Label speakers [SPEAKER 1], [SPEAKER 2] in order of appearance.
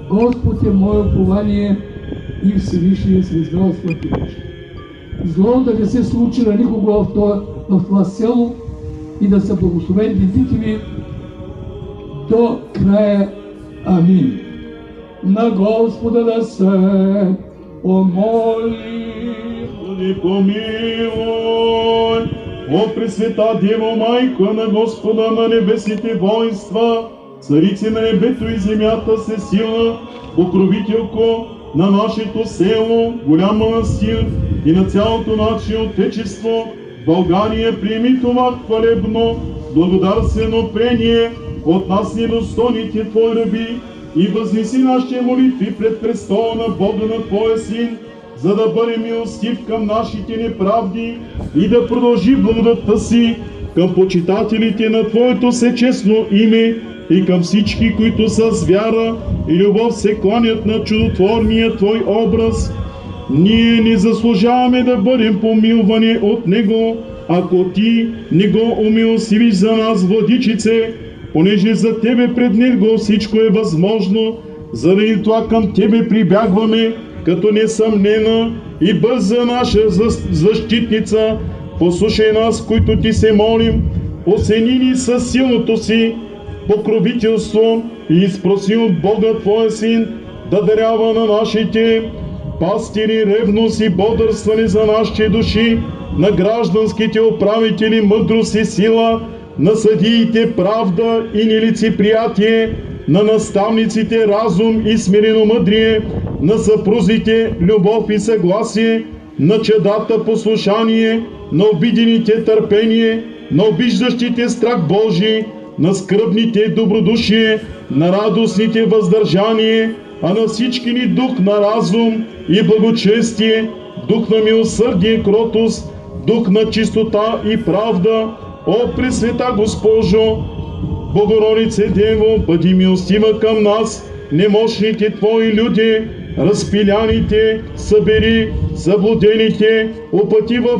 [SPEAKER 1] Господ е мое упование и Всевишния свидетелства ти. Зло да не се случи на никого в това село и да са благословени детите ви до края. Амин. На Господа да се помоли.
[SPEAKER 2] Господи, помилуй. О, Пресвета Дево, Майко на Господа на небесните воинства, царице на небето и земята, всесилна, покровителко на нашето село, голям манастир и на цялото наше отечество, България, приеми това хвалебно, благодарствено пение от нас недостойните Твои раби и възнеси нашите молитви пред престола на Бога на Твоя Син, за да бъде милостив към нашите неправди и да продължи благодатта си към почитателите на Твоето всечестно име и към всички, които с вяра и любов се кланят на чудотворния Твой образ. Ние не заслужаваме да бъдем помилвани от Него, ако Ти не го умилостивиш за нас, владичице, понеже за Тебе пред Него всичко е възможно. Заради това към Тебе прибягваме, като несъмнена и бърза наша защитница. Послушай нас, които Ти се молим, осени ни със силното си покровителство и изпроси от Бога Твоя Син да дарява на нашите пастири ревност и бодрстване за нашите души, на гражданските управители мъдрост и сила, на съдиите правда и нелицеприятие, на наставниците разум и смиреномъдрие, на съпрузите любов и съгласие, на чадата послушание, на обидените търпение, на обиждащите страх Божий, на скръбните добродушие, на радостните въздържание, а на всички ни дух на разум и благочестие, дух на милосърдие, кротост, дух на чистота и правда. О, Пресвета Госпожо, Богородице Дево, бъди милостива към нас, немощните Твои люди, разпиляните, събери, заблудените, опъти в